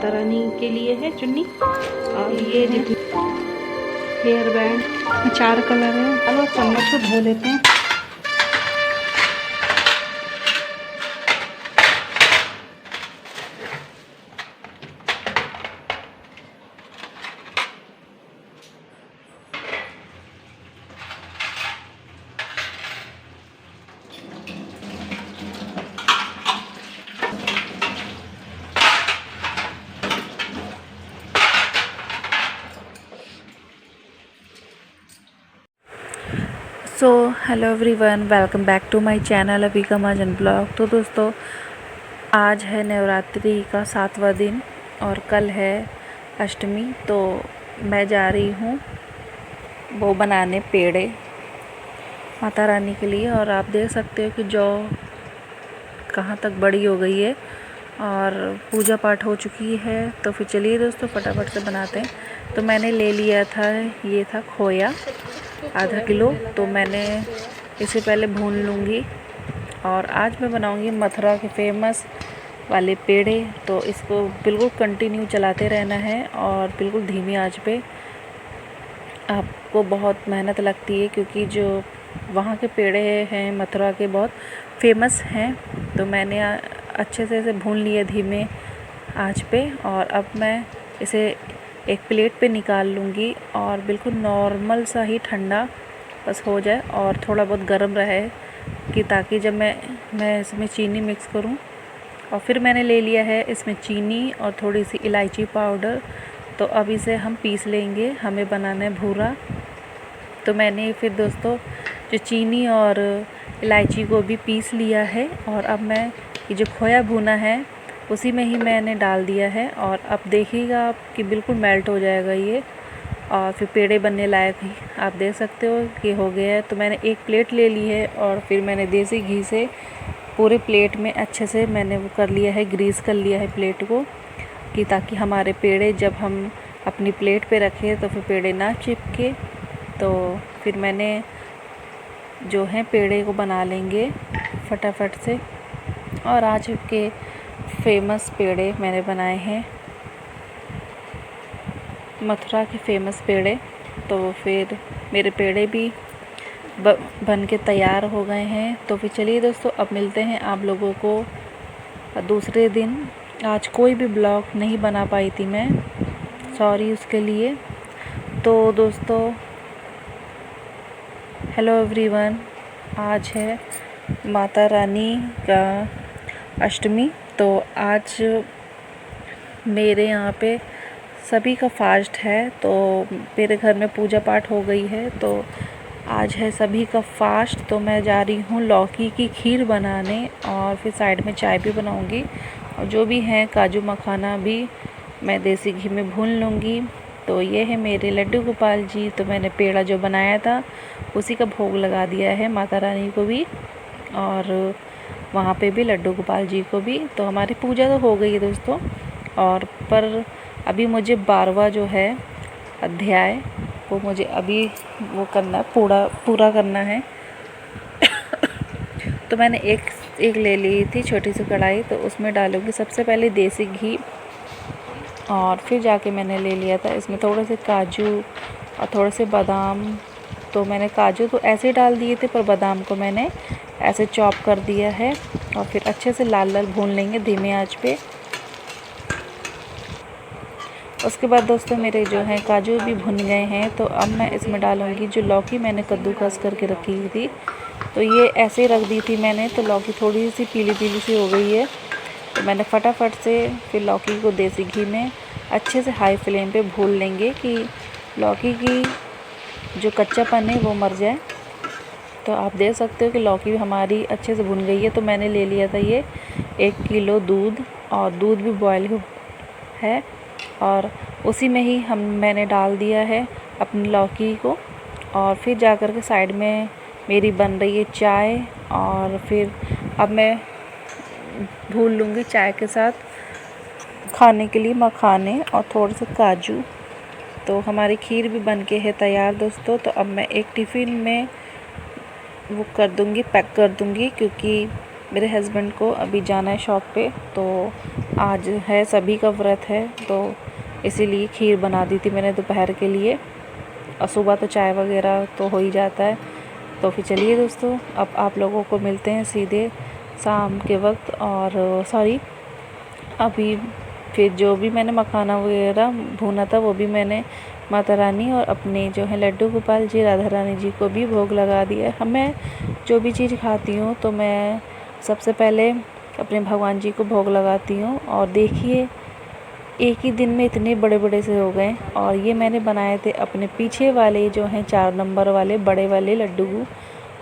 माता रानी के लिए है चुन्नी। और ये जितने हेयर बैंड 4 कलर है। चलो चम्मच को धो लेते हैं। So hello everyone, welcome back to my channel Avika Mahajan blog. तो दोस्तों, आज है नवरात्रि का 7वां दिन और कल है अष्टमी। तो मैं जा रही हूँ वो बनाने पेड़े माता रानी के लिए। और आप देख सकते हो कि जौ कहाँ तक बड़ी हो गई है और पूजा पाठ हो चुकी है। तो फिर चलिए दोस्तों फटाफट से बनाते हैं। तो मैंने ले लिया था, ये था खोया आधा किलो। तो मैंने इसे पहले भून लूँगी। और आज मैं बनाऊँगी मथुरा के फेमस वाले पेड़े। तो इसको बिल्कुल कंटिन्यू चलाते रहना है और बिल्कुल धीमी आंच पे। आपको बहुत मेहनत लगती है क्योंकि जो वहाँ के पेड़े हैं मथुरा के बहुत फेमस हैं। तो मैंने अच्छे से इसे भून लिया धीमे आंच पे। और अब मैं इसे एक प्लेट पे निकाल लूँगी और बिल्कुल नॉर्मल सा ही ठंडा बस हो जाए और थोड़ा बहुत गर्म रहे कि ताकि जब मैं इसमें चीनी मिक्स करूँ। और फिर मैंने ले लिया है इसमें चीनी और थोड़ी सी इलायची पाउडर। तो अब इसे हम पीस लेंगे, हमें बनाना है भूरा। तो मैंने फिर दोस्तों जो चीनी और इलायची को भी पीस लिया है। और अब मैं ये जो खोया भुना है उसी में ही मैंने डाल दिया है। और अब देखिएगा आप कि बिल्कुल मेल्ट हो जाएगा ये। और फिर पेड़े बनने लायक ही आप देख सकते हो कि हो गया है। तो मैंने एक प्लेट ले ली है और फिर मैंने देसी घी से पूरे प्लेट में अच्छे से मैंने वो कर लिया है, ग्रीस कर लिया है प्लेट को, कि ताकि हमारे पेड़े जब हम अपनी प्लेट पे रखें तो फिर पेड़े ना चिपके। तो फिर मैंने जो है पेड़े को बना लेंगे फटाफट से। और आज के फेमस पेड़े मैंने बनाए हैं, मथुरा के फेमस पेड़े। तो फिर मेरे पेड़े भी बन के तैयार हो गए हैं। तो फिर चलिए दोस्तों अब मिलते हैं आप लोगों को दूसरे दिन। आज कोई भी ब्लॉग नहीं बना पाई थी मैं, सॉरी उसके लिए। तो दोस्तों हेलो एवरीवन, आज है माता रानी का अष्टमी। तो आज मेरे यहाँ पे सभी का फास्ट है। तो मेरे घर में पूजा पाठ हो गई है। तो आज है सभी का फास्ट। तो मैं जा रही हूँ लौकी की खीर बनाने और फिर साइड में चाय भी बनाऊँगी। और जो भी है काजू मखाना भी मैं देसी घी में भून लूँगी। तो ये है मेरे लड्डू गोपाल जी। तो मैंने पेड़ा जो बनाया था उसी का भोग लगा दिया है माता रानी को भी और वहाँ पे भी लड्डू गोपाल जी को भी। तो हमारी पूजा तो हो गई है दोस्तों। और पर अभी मुझे 12वां जो है अध्याय वो मुझे अभी वो करना है, पूरा करना है। तो मैंने एक ले ली थी छोटी सी कढ़ाई। तो उसमें डालूँगी सबसे पहले देसी घी। और फिर जाके मैंने ले लिया था इसमें थोड़े से काजू और थोड़े से बादाम। तो मैंने काजू तो ऐसे डाल दिए थे पर बादाम को मैंने ऐसे चॉप कर दिया है। और फिर अच्छे से लाल लाल भून लेंगे धीमी आंच पे। उसके बाद दोस्तों मेरे जो है काजू भी भुन गए हैं। तो अब मैं इसमें डालूँगी जो लौकी मैंने कद्दूकस करके रखी हुई थी। तो ये ऐसे ही रख दी थी मैंने। तो लौकी थोड़ी सी पीली पीली सी हो गई है। तो मैंने फटाफट से फिर लौकी को देसी घी में अच्छे से हाई फ्लेम पे भून लेंगे कि लौकी की जो कच्चापन है वो मर जाए। तो आप देख सकते हो कि लौकी भी हमारी अच्छे से भुन गई है। तो मैंने ले लिया था ये 1 किलो दूध और दूध भी बॉयल है। और उसी में ही मैंने डाल दिया है अपनी लौकी को। और फिर जा कर के साइड में मेरी बन रही है चाय। और फिर अब मैं भून लूँगी चाय के साथ खाने के लिए मखाने और थोड़े से काजू। तो हमारी खीर भी बन के है तैयार दोस्तों। तो अब मैं एक टिफ़िन में वो कर दूँगी, पैक कर दूँगी, क्योंकि मेरे हस्बैंड को अभी जाना है शॉप पे, तो आज है सभी का व्रत है, तो इसीलिए खीर बना दी थी मैंने दोपहर के लिए। और सुबह तो चाय वगैरह तो हो ही जाता है। तो फिर चलिए दोस्तों, अब आप लोगों को मिलते हैं सीधे शाम के वक्त। और सॉरी, अभी फिर जो भी मैंने मखाना वगैरह भूना था वो भी मैंने माता रानी और अपने जो है लड्डू गोपाल जी, राधा रानी जी को भी भोग लगा दिया है। मैं जो भी चीज़ खाती हूँ तो मैं सबसे पहले अपने भगवान जी को भोग लगाती हूँ। और देखिए, एक ही दिन में इतने बड़े बड़े से हो गए। और ये मैंने बनाए थे अपने पीछे वाले जो हैं 4 नंबर वाले बड़े वाले लड्डू,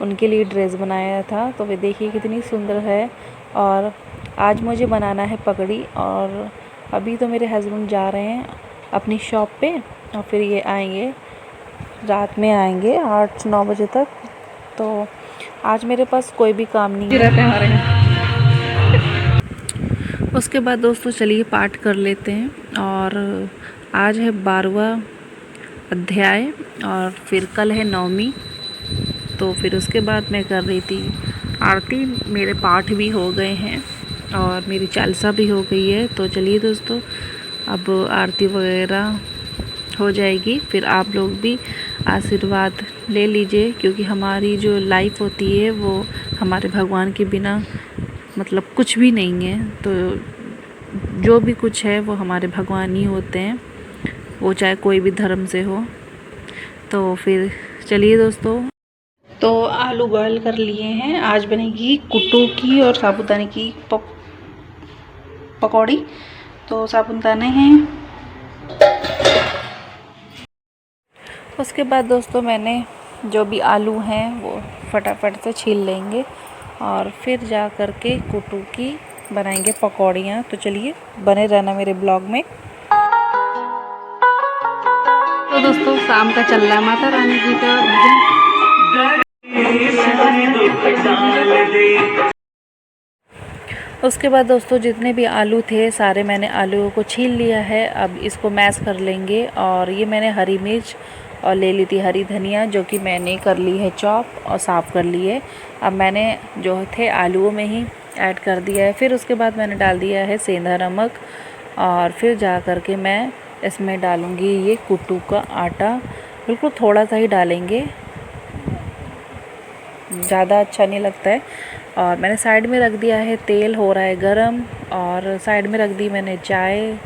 उनके लिए ड्रेस बनाया था। तो वे देखिए कितनी सुंदर है। और आज मुझे बनाना है पगड़ी। और अभी तो मेरे हस्बैंड जा रहे हैं अपनी शॉप पे, और फिर ये आएंगे, रात में आएंगे 8-9 बजे तक। तो आज मेरे पास कोई भी काम नहीं रहते हमारे यहाँ। उसके बाद दोस्तों चलिए पाठ कर लेते हैं। और आज है 12वां अध्याय और फिर कल है 9वीं। तो फिर उसके बाद मैं कर रही थी आरती। मेरे पाठ भी हो गए हैं और मेरी चालीसा भी हो गई है। तो चलिए दोस्तों, अब आरती वगैरह हो जाएगी, फिर आप लोग भी आशीर्वाद ले लीजिए, क्योंकि हमारी जो लाइफ होती है वो हमारे भगवान के बिना मतलब कुछ भी नहीं है। तो जो भी कुछ है वो हमारे भगवान ही होते हैं, वो चाहे कोई भी धर्म से हो। तो फिर चलिए दोस्तों, तो आलू बॉयल कर लिए हैं। आज बनेगी कुट्टू की और साबूदाने की पकौड़ी। तो साबूदाने हैं। उसके बाद दोस्तों मैंने जो भी आलू हैं वो फटाफट से छील लेंगे और फिर जा कर के कुट्टू की बनाएंगे पकौड़ियाँ। तो चलिए बने रहना मेरे ब्लॉग में। तो दोस्तों शाम का चल रहा है माता रानी जी का भजन। उसके बाद दोस्तों जितने भी आलू थे सारे मैंने आलूओं को छील लिया है। अब इसको मैश कर लेंगे। और ये मैंने हरी मिर्च और ले ली थी हरी धनिया, जो कि मैंने कर ली है चॉप और साफ़ कर ली है। अब मैंने जो थे आलूओं में ही ऐड कर दिया है। फिर उसके बाद मैंने डाल दिया है सेंधा नमक। और फिर जा कर के मैं इसमें डालूँगी ये कुट्टू का आटा, बिल्कुल थोड़ा सा ही डालेंगे, ज़्यादा अच्छा नहीं लगता है। और मैंने साइड में रख दिया है, तेल हो रहा है गरम, और साइड में रख दी मैंने चाय।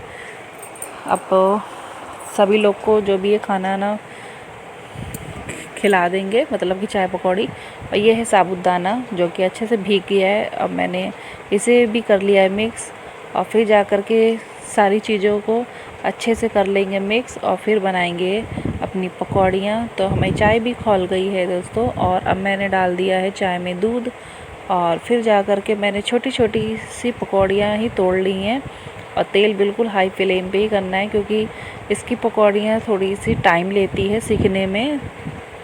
अब सभी लोग को जो भी ये खाना ना खिला देंगे, मतलब कि चाय पकौड़ी। और ये है साबूदाना जो कि अच्छे से भीग गया है। अब मैंने इसे भी कर लिया है मिक्स। और फिर जा कर के सारी चीज़ों को अच्छे से कर लेंगे मिक्स, और फिर बनाएंगे अपनी पकौड़ियाँ। तो हमारी चाय भी खौल गई है दोस्तों। और अब मैंने डाल दिया है चाय में दूध। और फिर जा कर के मैंने छोटी छोटी सी पकौड़ियाँ ही तोड़ ली हैं। और तेल बिल्कुल हाई फ्लेम पे ही करना है, क्योंकि इसकी पकौड़ियाँ थोड़ी सी टाइम लेती है सीखने में।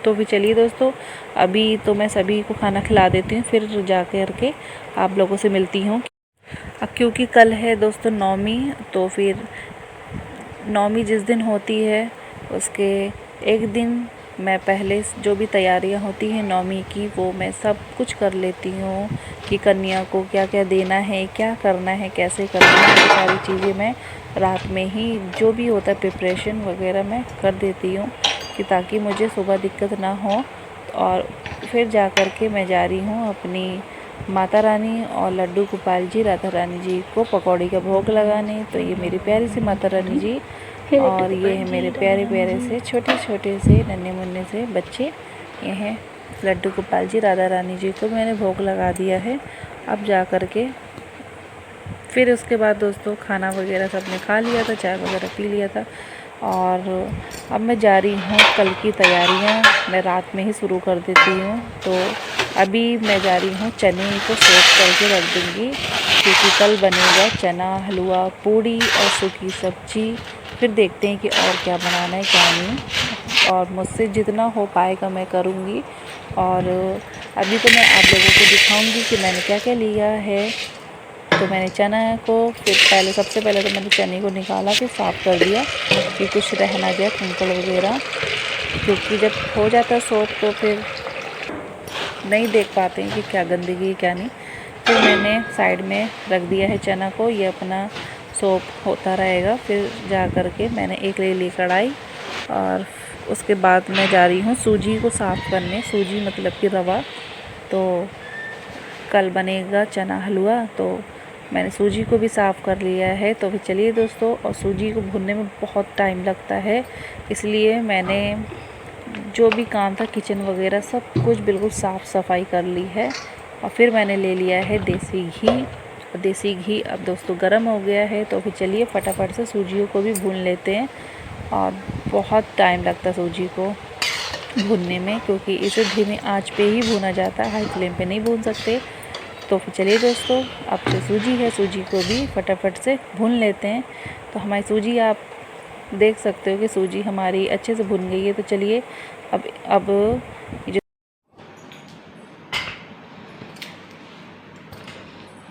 तो भी चलिए दोस्तों, अभी तो मैं सभी को खाना खिला देती हूँ, फिर जा कर के आप लोगों से मिलती हूँ। अब क्योंकि कल है दोस्तों 9वीं, तो फिर 9वीं जिस दिन होती है उसके एक दिन मैं पहले जो भी तैयारियां होती हैं 9वीं की, वो मैं सब कुछ कर लेती हूँ कि कन्या को क्या क्या देना है, क्या करना है, कैसे करना है। ये सारी चीज़ें मैं रात में ही जो भी होता है प्रिपरेशन वगैरह मैं कर देती हूँ, कि ताकि मुझे सुबह दिक्कत ना हो। और फिर जा कर के मैं जा रही हूँ अपनी माता रानी और लड्डू गोपाल जी, राधा रानी जी को पकौड़ी का भोग लगाने। तो ये मेरी प्यारी सी माता रानी जी, और ये है मेरे प्यारे प्यारे से छोटे छोटे से नन्हे मुन्ने से बच्चे। ये हैं लड्डू गोपाल जी, राधा रानी जी को मैंने भोग लगा दिया है। अब जा कर के फिर उसके बाद दोस्तों खाना वगैरह सबने खा लिया था, चाय वगैरह पी लिया था। और अब मैं जा रही हूँ, कल की तैयारियाँ मैं रात में ही शुरू कर देती हूँ। तो अभी मैं जा रही हूँ चने को सोख करके रख दूँगी, क्योंकि कल बनेगा चना हलवा, पूड़ी और सूखी सब्जी। फिर देखते हैं कि और क्या बनाना है क्या नहीं, और मुझसे जितना हो पाएगा मैं करूँगी। और अभी तो मैं आप लोगों को दिखाऊंगी कि मैंने क्या क्या लिया है। तो मैंने चना को फिर सबसे पहले तो मैंने चने को निकाला, फिर साफ़ कर दिया कि कुछ रह ना जाए कंकड़ वगैरह, क्योंकि जब हो जाता है सोख तो फिर नहीं देख पाते हैं कि क्या गंदगी क्या नहीं। फिर मैंने साइड में रख दिया है चना को, ये अपना सोप होता रहेगा। फिर जा कर के मैंने एक ले ली कढ़ाई और उसके बाद मैं जा रही हूँ सूजी को साफ़ करने। सूजी मतलब कि रवा। तो कल बनेगा चना हलवा, तो मैंने सूजी को भी साफ़ कर लिया है। तो फिर चलिए दोस्तों, और सूजी को भूनने में बहुत टाइम लगता है, इसलिए मैंने जो भी काम था किचन वगैरह सब कुछ बिल्कुल साफ़ सफाई कर ली है। और फिर मैंने ले लिया है देसी घी। देसी घी अब दोस्तों गर्म हो गया है। तो फिर चलिए फटाफट से सूजियों को भी भून लेते हैं। और बहुत टाइम लगता है सूजी को भूनने में, क्योंकि इसे धीमी आंच पे ही भूना जाता है, हाई फ्लेम पे नहीं भून सकते। तो फिर चलिए दोस्तों, अब जो सूजी है सूजी को भी फटाफट से भून लेते हैं। तो हमारी सूजी आप देख सकते हो कि सूजी हमारी अच्छे से भुन गई है। तो चलिए अब जो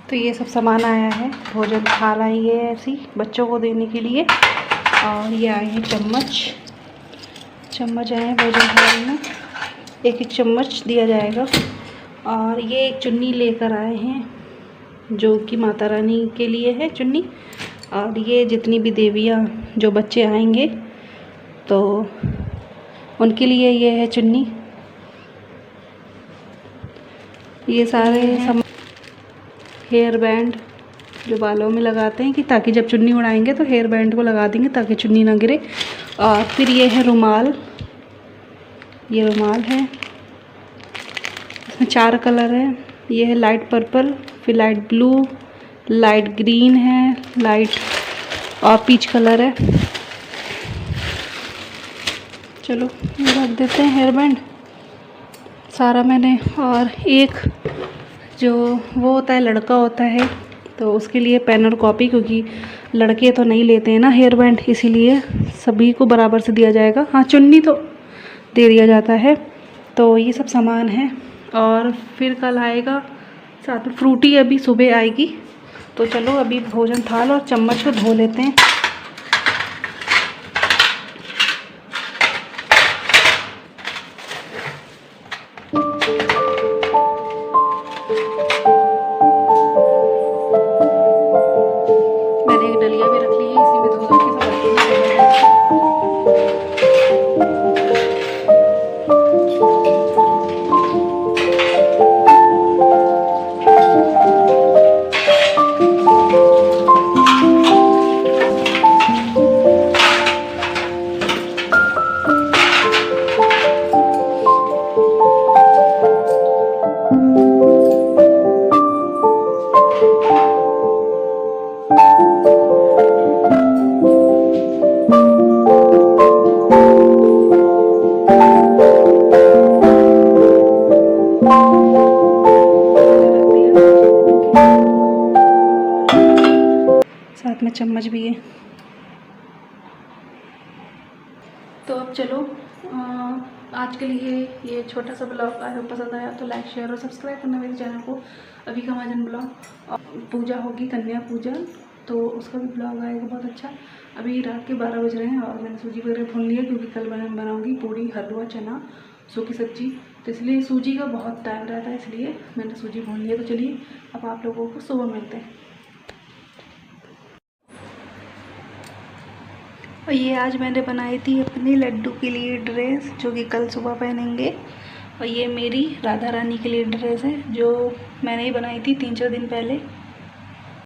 तो ये सब सामान आया है, भोजन थाल आई है ऐसी बच्चों को देने के लिए। और ये आए हैं चम्मच आए हैं भोजन थाल में, एक चम्मच दिया जाएगा। और ये एक चुन्नी लेकर आए हैं जो कि माता रानी के लिए है चुन्नी। और ये जितनी भी देवियाँ जो बच्चे आएंगे तो उनके लिए ये है चुन्नी। ये सारे हैं हेयर बैंड जो बालों में लगाते हैं कि ताकि जब चुन्नी उड़ाएंगे तो हेयर बैंड को लगा देंगे ताकि चुन्नी ना गिरे। और फिर ये है रुमाल, ये रुमाल है, इसमें 4 कलर है। ये है लाइट पर्पल, फिर लाइट ब्लू, लाइट ग्रीन है, लाइट और पीच कलर है। चलो ये रख देते हैं हेयर बैंड सारा मैंने। और एक जो वो होता है लड़का होता है तो उसके लिए पेन और कॉपी, क्योंकि लड़के तो नहीं लेते हैं ना हेयर बैंड, इसीलिए सभी को बराबर से दिया जाएगा। हाँ चुन्नी तो दे दिया जाता है। तो ये सब सामान है। और फिर कल आएगा साथ में फ्रूटी, अभी सुबह आएगी। तो चलो अभी भोजन थाल और चम्मच को धो लेते हैं। मैंने एक डलिया भी रख ली है, इसी में धो के सब बर्तन धो लेंगे। साथ में चम्मच भी है। तो अब चलो आज के लिए ये छोटा सा ब्लॉग अगर पसंद आया तो लाइक शेयर और सब्सक्राइब करना मेरे चैनल को, अभी का महाजन ब्लॉग। और पूजा होगी कन्या पूजा, तो उसका भी ब्लॉग आएगा बहुत अच्छा। अभी रात के 12 बज रहे हैं और मैंने सूजी वगैरह भून लिया, क्योंकि कल मैं बनाऊँगी पूड़ी हलवा चना सूखी सब्जी, तो इसलिए सूजी का बहुत टाइम रहता है, इसलिए मैंने सूजी भून लिया। तो चलिए अब आप लोगों को सुबह मिलते हैं। और ये आज मैंने बनाई थी अपने लड्डू के लिए ड्रेस, जो कि कल सुबह पहनेंगे। और ये मेरी राधा रानी के लिए ड्रेस है, जो मैंने ही बनाई थी 3-4 दिन पहले।